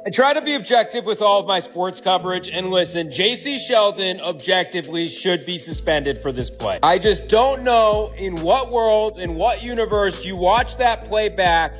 I try to be objective with all of my sports coverage, and listen, Jacy Sheldon objectively should be suspended for this play. I just don't know in what world, in what universe you watch that play back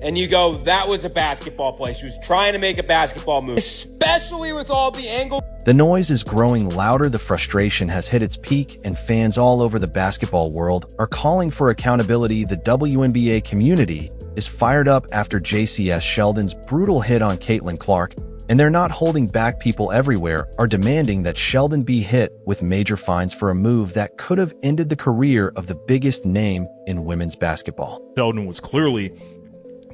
and you go, that was a basketball play. She was trying to make a basketball move, especially with all the angle. The noise is growing louder, the frustration has hit its peak, and fans all over the basketball world are calling for accountability. The WNBA community is fired up after Jacy Sheldon's brutal hit on Caitlin Clark, and they're not holding back. People everywhere are demanding that Sheldon be hit with major fines for a move that could have ended the career of the biggest name in women's basketball. Sheldon was clearly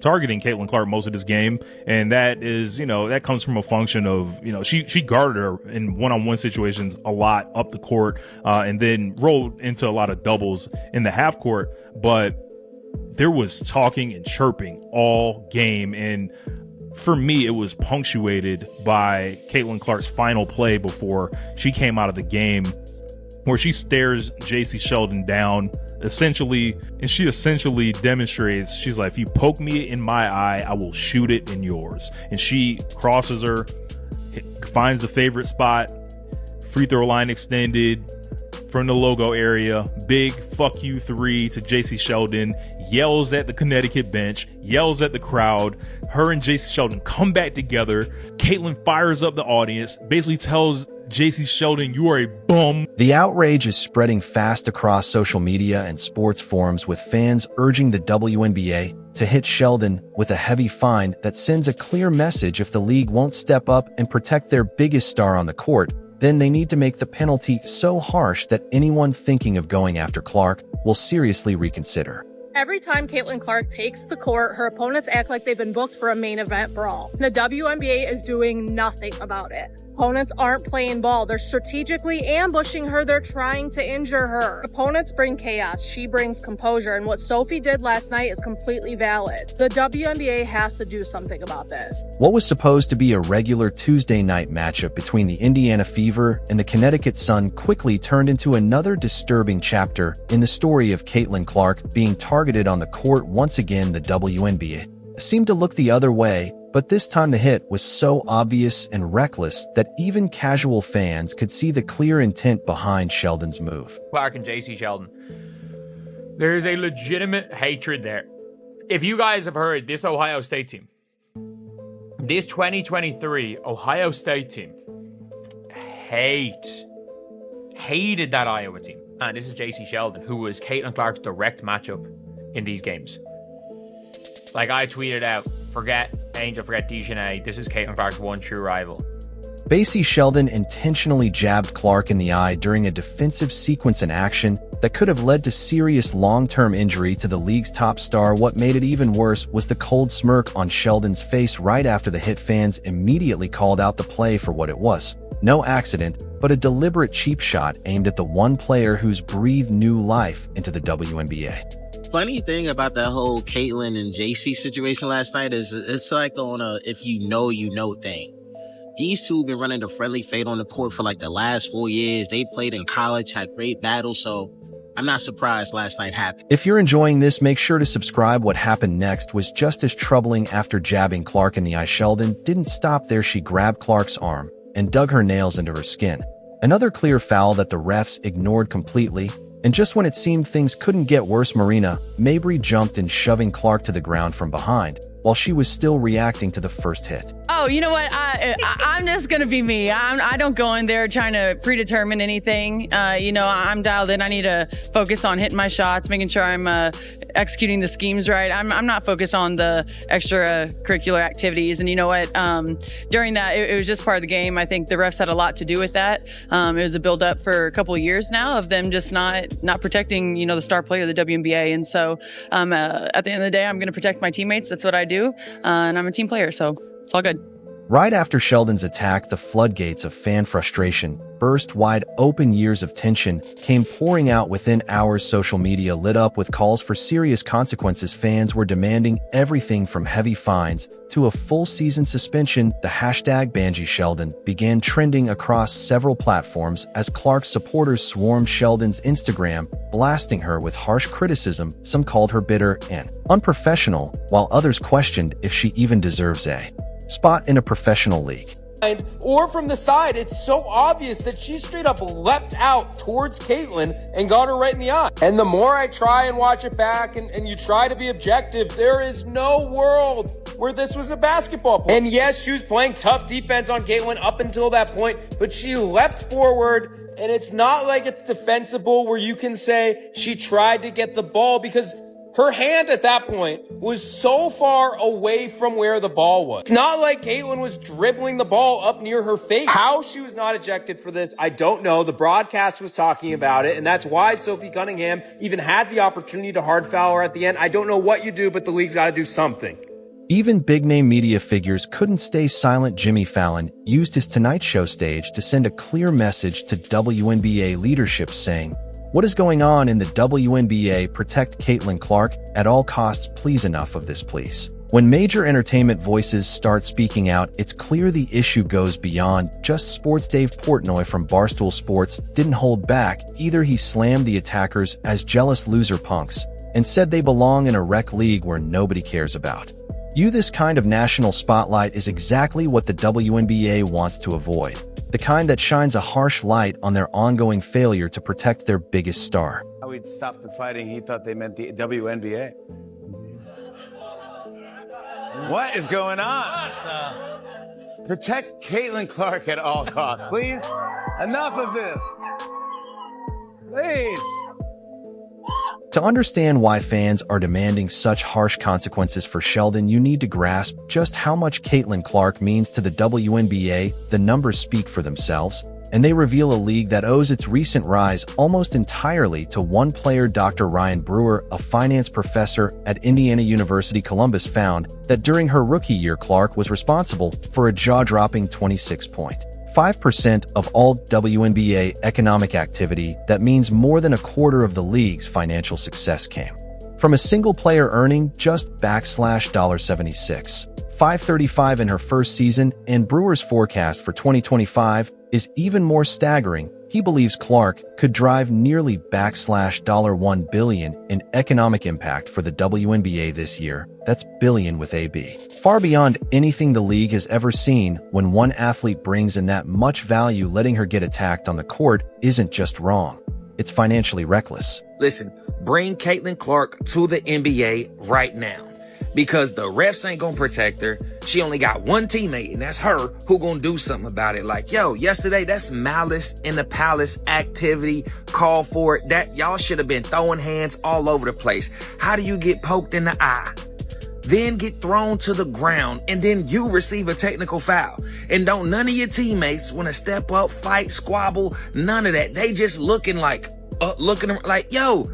targeting Caitlin Clark most of this game, and that is, that comes from a function of, she guarded her in one-on-one situations a lot up the court, and then rolled into a lot of doubles in the half court, but there was talking and chirping all game, and for me, it was punctuated by Caitlin Clark's final play before she came out of the game, where she stares Jacy Sheldon down, essentially demonstrates, she's like, if you poke me in my eye, I will shoot it in yours. And she crosses her, finds the favorite spot, free throw line extended from the logo area, big fuck you 3 to Jacy Sheldon, yells at the Connecticut bench, yells at the crowd. Her and Jacy Sheldon come back together. Caitlin fires up the audience, basically tells Jacy Sheldon, you are a bum. The outrage is spreading fast across social media and sports forums, with fans urging the WNBA to hit Sheldon with a heavy fine that sends a clear message. If the league won't step up and protect their biggest star on the court, then they need to make the penalty so harsh that anyone thinking of going after Clark will seriously reconsider. Every time Caitlin Clark takes the court, her opponents act like they've been booked for a main event brawl. The WNBA is doing nothing about it. Opponents aren't playing ball. They're strategically ambushing her. They're trying to injure her. Opponents bring chaos. She brings composure. And what Sophie did last night is completely valid. The WNBA has to do something about this. What was supposed to be a regular Tuesday night matchup between the Indiana Fever and the Connecticut Sun quickly turned into another disturbing chapter in the story of Caitlin Clark being targeted on the court. Once again, the WNBA seemed to look the other way, but this time the hit was so obvious and reckless that even casual fans could see the clear intent behind Sheldon's move. Clark and Jacy Sheldon. There's a legitimate hatred there. If you guys have heard, this Ohio State team, this 2023 Ohio State team, hated that Iowa team. And this is Jacy Sheldon, who was Caitlin Clark's direct matchup in these games. Like I tweeted out, forget Angel, forget Dejanay. This is Caitlin Clark's one true rival. Jacy Sheldon intentionally jabbed Clark in the eye during a defensive sequence in action that could have led to serious long-term injury to the league's top star. What made it even worse was the cold smirk on Sheldon's face right after the hit. Fans immediately called out the play for what it was. No accident, but a deliberate cheap shot aimed at the one player who's breathed new life into the WNBA. Funny thing about that whole Caitlin and Jacy situation last night is it's like on a if you know thing. These two have been running a friendly fade on the court for like the last 4 years. They played in college, had great battles, so I'm not surprised last night happened. If you're enjoying this, make sure to subscribe. What happened next was just as troubling. After jabbing Clark in the eye, Sheldon didn't stop there. She grabbed Clark's arm and dug her nails into her skin. Another clear foul that the refs ignored completely. And just when it seemed things couldn't get worse, Marina Mabrey jumped in, shoving Clark to the ground from behind while she was still reacting to the first hit. Oh, you know what? I'm just going to be me. I don't go in there trying to predetermine anything. I'm dialed in. I need to focus on hitting my shots, making sure I'm executing the schemes right. I'm not focused on the extracurricular activities. And you know what? During that, it was just part of the game. I think the refs had a lot to do with that. It was a build-up for a couple of years now of them just not protecting, the star player of the WNBA. And so at the end of the day, I'm going to protect my teammates. That's what I do. And I'm a team player, so it's all good. Right after Sheldon's attack, the floodgates of fan frustration burst wide open. Years of tension came pouring out within hours. Social media lit up with calls for serious consequences. Fans were demanding everything from heavy fines to a full season suspension. The hashtag #BanJacySheldon began trending across several platforms as Clark's supporters swarmed Sheldon's Instagram, blasting her with harsh criticism. Some called her bitter and unprofessional, while others questioned if she even deserves a spot in a professional league. Or from the side, it's so obvious that she straight up leapt out towards Caitlyn and got her right in the eye. And the more I try and watch it back and you try to be objective, there is no world where this was a basketball play. And yes, she was playing tough defense on Caitlyn up until that point, but she leapt forward, and it's not like it's defensible where you can say she tried to get the ball, because her hand at that point was so far away from where the ball was. It's not like Caitlyn was dribbling the ball up near her face. How she was not ejected for this, I don't know. The broadcast was talking about it, and that's why Sophie Cunningham even had the opportunity to hard foul her at the end. I don't know what you do, but the league's got to do something. Even big-name media figures couldn't stay silent. Jimmy Fallon used his Tonight Show stage to send a clear message to WNBA leadership saying, "What is going on in the WNBA? Protect Caitlyn Clark at all costs, please. Enough of this, please." When major entertainment voices start speaking out, it's clear the issue goes beyond just sports. Dave Portnoy from Barstool Sports didn't hold back either. He slammed the attackers as jealous loser punks and said they belong in a rec league where nobody cares about you. This kind of national spotlight is exactly what the WNBA wants to avoid. The kind that shines a harsh light on their ongoing failure to protect their biggest star. How he'd stop the fighting, he thought they meant the WNBA. What is going on? Protect Caitlyn Clark at all costs, please. Enough of this. Please. To understand why fans are demanding such harsh consequences for Sheldon, you need to grasp just how much Caitlyn Clark means to the WNBA. The numbers speak for themselves, and they reveal a league that owes its recent rise almost entirely to one player. Dr. Ryan Brewer, a finance professor at Indiana University Columbus, found that during her rookie year, Clark was responsible for a jaw-dropping 26.5% of all WNBA economic activity. That means more than a quarter of the league's financial success came from a single player earning just $76.535 in her first season, and Brewer's forecast for 2025 is even more staggering. He believes Clark could drive nearly $1 billion in economic impact for the WNBA this year. That's billion with a B. Far beyond anything the league has ever seen. When one athlete brings in that much value, letting her get attacked on the court isn't just wrong. It's financially reckless. Listen, bring Caitlyn Clark to the NBA right now, because the refs ain't gonna protect her. She only got one teammate, and that's her, who gonna do something about it. Like, yo, yesterday, that's malice in the palace activity. Call for it. That y'all should have been throwing hands all over the place. How do you get poked in the eye, then get thrown to the ground, and then you receive a technical foul? And don't none of your teammates want to step up, fight, squabble, none of that. They just looking like, yo,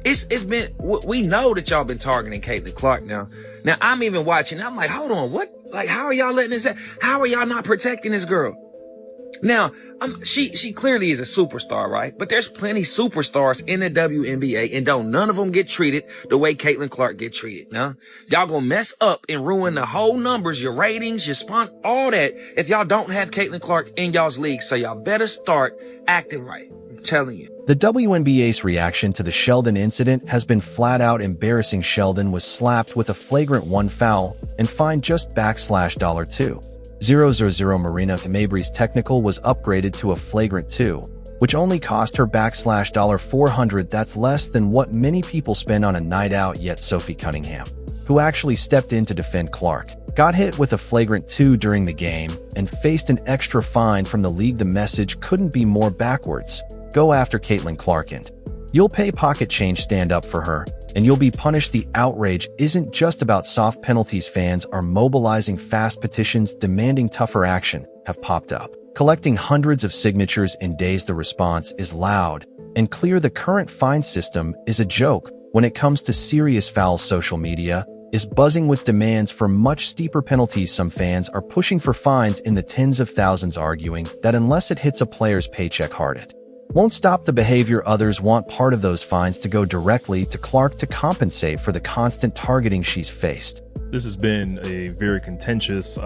it's been, we know that y'all been targeting Caitlyn Clark now. Now, I'm even watching, I'm like, hold on, what? Like, how are y'all letting this happen? How are y'all not protecting this girl? Now, she clearly is a superstar, right? But there's plenty superstars in the WNBA, and don't none of them get treated the way Caitlyn Clark get treated. Now, y'all gonna mess up and ruin the whole numbers, your ratings, your all that, if y'all don't have Caitlyn Clark in y'all's league. So y'all better start acting right. I'm telling you. The WNBA's reaction to the Sheldon incident has been flat out embarrassing. Sheldon was slapped with a flagrant 1 foul and fined just $2,000. Marina Mabry's technical was upgraded to a flagrant 2, which only cost her $400. That's less than what many people spend on a night out. Yet Sophie Cunningham, who actually stepped in to defend Clark, got hit with a flagrant 2 during the game and faced an extra fine from the league. The message couldn't be more backwards. Go after Caitlyn Clark and you'll pay pocket change. Stand up for her and you'll be punished. The outrage isn't just about soft penalties. Fans are mobilizing fast. Petitions demanding tougher action have popped up, collecting hundreds of signatures in days. The response is loud and clear. The current fine system is a joke when it comes to serious fouls. Social media is buzzing with demands for much steeper penalties. Some fans are pushing for fines in the tens of thousands, arguing that unless it hits a player's paycheck hard, it won't stop the behavior. Others want part of those fines to go directly to Clark to compensate for the constant targeting she's faced. This has been a very contentious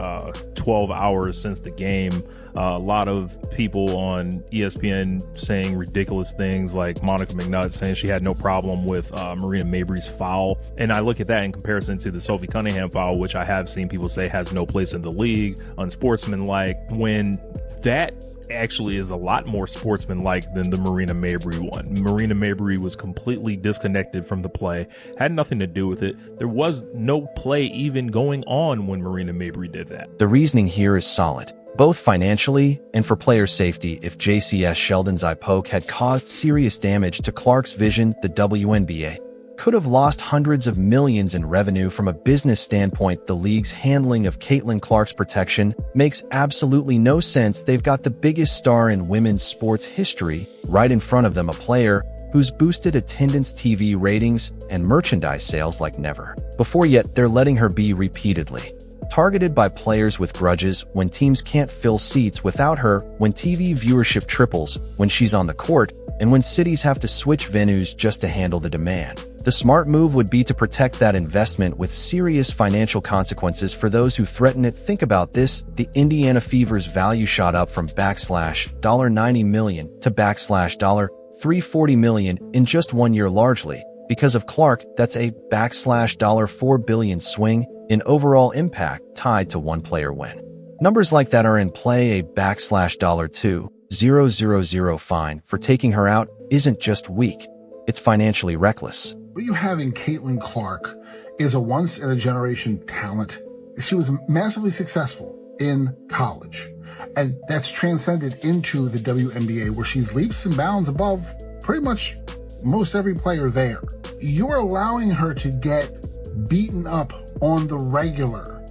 12 hours since the game. A lot of people on ESPN saying ridiculous things, like Monica McNutt saying she had no problem with Marina Mabrey's foul. And I look at that in comparison to the Sophie Cunningham foul, which I have seen people say has no place in the league, unsportsmanlike, when that actually is a lot more sportsmanlike than the Marina Mabrey one. Marina Mabrey was completely disconnected from the play, had nothing to do with it. There was no play even going on when Marina Mabrey did that. The reasoning here is solid, both financially and for player safety. If Jacy Sheldon's eye poke had caused serious damage to Clark's vision, the WNBA could have lost hundreds of millions in revenue. From a business standpoint, the league's handling of Caitlin Clark's protection makes absolutely no sense. They've got the biggest star in women's sports history right in front of them, a player who's boosted attendance, TV ratings, and merchandise sales like never before, yet they're letting her be repeatedly targeted by players with grudges when teams can't fill seats without her, when TV viewership triples when she's on the court, and when cities have to switch venues just to handle the demand. The smart move would be to protect that investment with serious financial consequences for those who threaten it. Think about this: the Indiana Fever's value shot up from $90 million to $340 million in just 1 year, largely because of Clark. That's a $4 billion swing in overall impact tied to one player win. Numbers like that are in play. A $2,000 fine for taking her out isn't just weak, it's financially reckless. What you have in Caitlin Clark is a once-in-a-generation talent. She was massively successful in college, and that's transcended into the WNBA, where she's leaps and bounds above pretty much most every player there. You're allowing her to get beaten up on the regular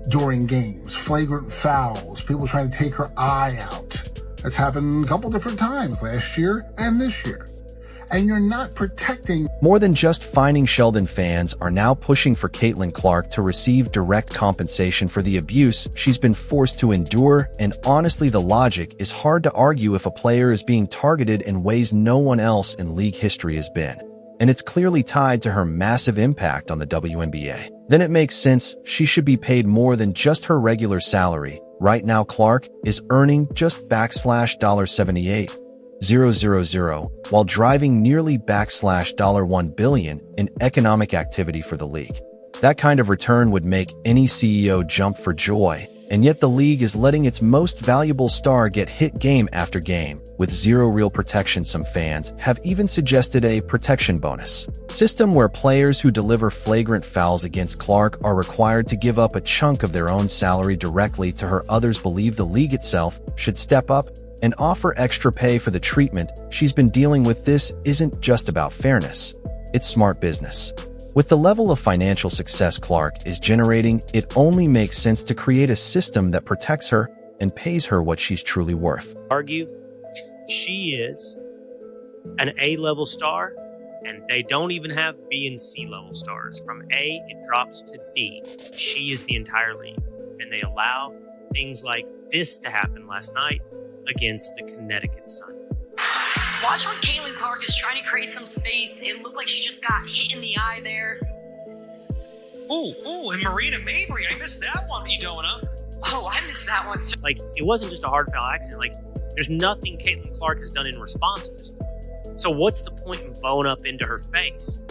during games, flagrant fouls, people trying to take her eye out. That's happened a couple different times last year and this year. And you're not protecting. More than just fining, Sheldon fans are now pushing for Caitlin Clark to receive direct compensation for the abuse she's been forced to endure, and honestly, the logic is hard to argue if a player is being targeted in ways no one else in league history has been, and it's clearly tied to her massive impact on the WNBA. Then it makes sense she should be paid more than just her regular salary. Right now, Clark is earning just $78,000 while driving nearly $1 billion in economic activity for the league. That kind of return would make any CEO jump for joy, and yet the league is letting its most valuable star get hit game after game with zero real protection. Some fans have even suggested a protection bonus system where players who deliver flagrant fouls against Clark are required to give up a chunk of their own salary directly to her. Others believe the league itself should step up and offer extra pay for the treatment she's been dealing with. This isn't just about fairness, it's smart business. With the level of financial success Clark is generating, it only makes sense to create a system that protects her and pays her what she's truly worth. Argue she is an A-level star, and they don't even have B and C level stars. From A, it drops to D. She is the entire league, and they allow things like this to happen last night against the Connecticut Sun. Watch when Caitlin Clark is trying to create some space. It looked like she just got hit in the eye there. Ooh, and Marina Mabrey, I missed that one. You going up? Oh, I missed that one too. Like, it wasn't just a hard foul accident. Like, there's nothing Caitlin Clark has done in response at this point. So what's the point in bowing up into her face?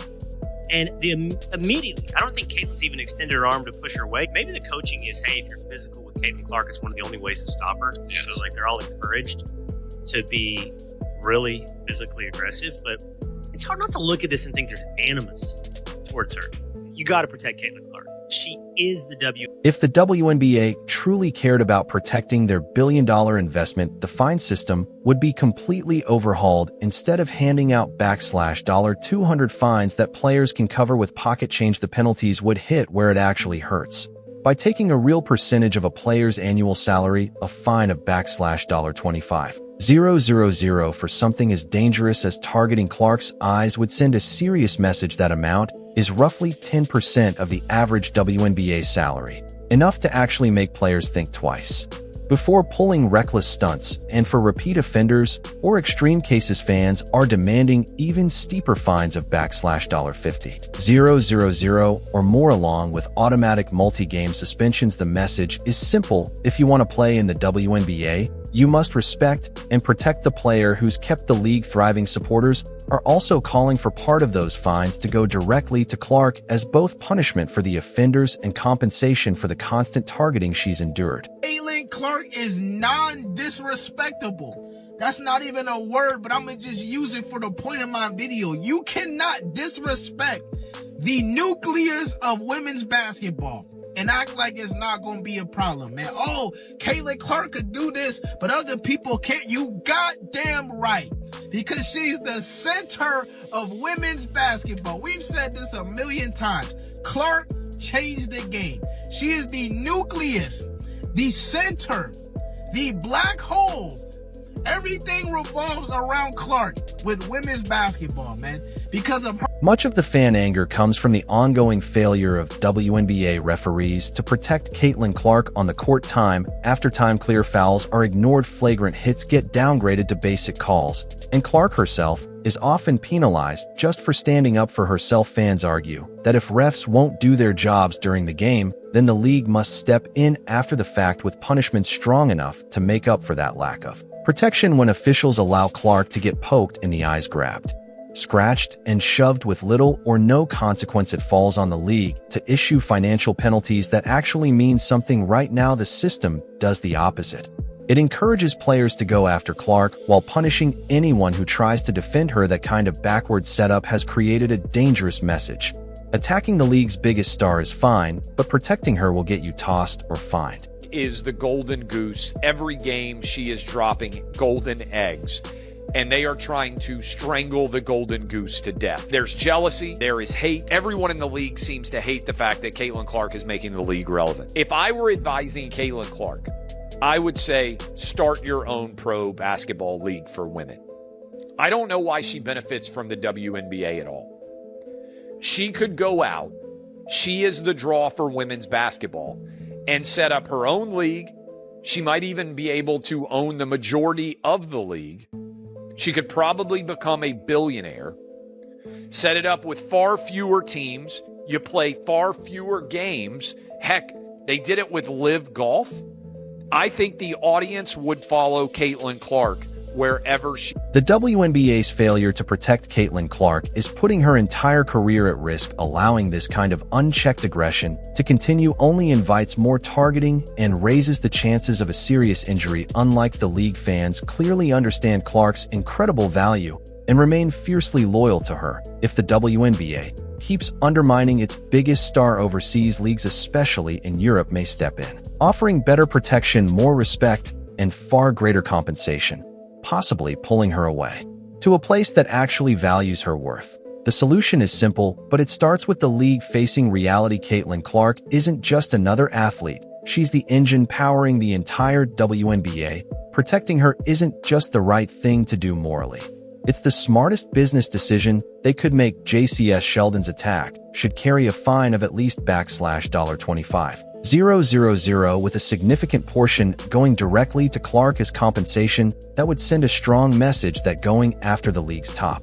And immediately, I don't think Caitlin's even extended her arm to push her away. Maybe the coaching is, hey, if you're physical with Caitlin Clark, it's one of the only ways to stop her. Yes. So, like, they're all encouraged to be really physically aggressive. But it's hard not to look at this and think there's animus towards her. You got to protect Caitlin Clark. She is the If the WNBA truly cared about protecting their billion-dollar investment, the fine system would be completely overhauled. Instead of handing out $200 fines that players can cover with pocket change, the penalties would hit where it actually hurts. By taking a real percentage of a player's annual salary, a fine of $25,000 for something as dangerous as targeting Clark's eyes would send a serious message. That amount is roughly 10% of the average WNBA salary, enough to actually make players think twice. before pulling reckless stunts, and for repeat offenders or extreme cases, fans are demanding even steeper fines of $50,000 or more, along with automatic multi-game suspensions. The message is simple: if you want to play in the WNBA, you must respect and protect the player who's kept the league thriving. Supporters are also calling for part of those fines to go directly to Clark as both punishment for the offenders and compensation for the constant targeting she's endured. Caitlin Clark is non-disrespectable. That's not even a word, but I'm going to just use it for the point of my video. You cannot disrespect the nucleus of women's basketball and act like it's not going to be a problem, man. Oh, Caitlin Clark could do this, but other people can't. You goddamn right. Because she's the center of women's basketball. We've said this a million times. Clark changed the game. She is the nucleus, the center, the black hole. Everything revolves around Clark with women's basketball, man. Because of her. Much of the fan anger comes from the ongoing failure of WNBA referees to protect Caitlin Clark on the court. Time after time, clear fouls are ignored, flagrant hits get downgraded to basic calls, and Clark herself is often penalized just for standing up for herself. Fans argue that if refs won't do their jobs during the game, then the league must step in after the fact with punishment strong enough to make up for that lack of protection. When officials allow Clark to get poked in the eyes, grabbed, scratched, and shoved with little or no consequence, it falls on the league to issue financial penalties that actually mean something. Right now, the system does the opposite. It encourages players to go after Clark while punishing anyone who tries to defend her. That kind of backward setup has created a dangerous message. Attacking the league's biggest star is fine, but protecting her will get you tossed or fined. Is the golden goose. Every game she is dropping golden eggs, and they are trying to strangle the golden goose to death. There's jealousy, there is hate. Everyone in the league seems to hate the fact that Caitlin Clark is making the league relevant. If I were advising Caitlin Clark, I would say start your own pro basketball league for women. I don't know why she benefits from the WNBA at all. She could go out, she is the draw for women's basketball, and set up her own league. She might even be able to own the majority of the league. She could probably become a billionaire. Set it up with far fewer teams. You play far fewer games. Heck, they did it with Live Golf. I think the audience would follow Caitlin Clark wherever she... The WNBA's failure to protect Caitlin Clark is putting her entire career at risk. Allowing this kind of unchecked aggression to continue only invites more targeting and raises the chances of a serious injury. Unlike the league, fans clearly understand Clark's incredible value and remain fiercely loyal to her. If the WNBA keeps undermining its biggest star, overseas leagues, especially in Europe, may step in, offering better protection, more respect, and far greater compensation, possibly pulling her away to a place that actually values her worth. The solution is simple, but it starts with the league facing reality. Caitlin Clark isn't just another athlete. She's the engine powering the entire WNBA. Protecting her isn't just the right thing to do morally. It's the smartest business decision they could make. Jacy Sheldon's attack should carry a fine of at least $25,000, with a significant portion going directly to Clark as compensation. That would send a strong message that going after the league's top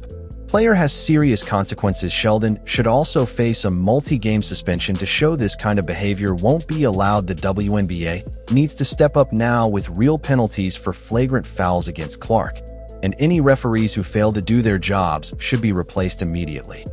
player has serious consequences. Sheldon should also face a multi-game suspension to show this kind of behavior won't be allowed. The WNBA needs to step up now with real penalties for flagrant fouls against Clark, and any referees who fail to do their jobs should be replaced immediately.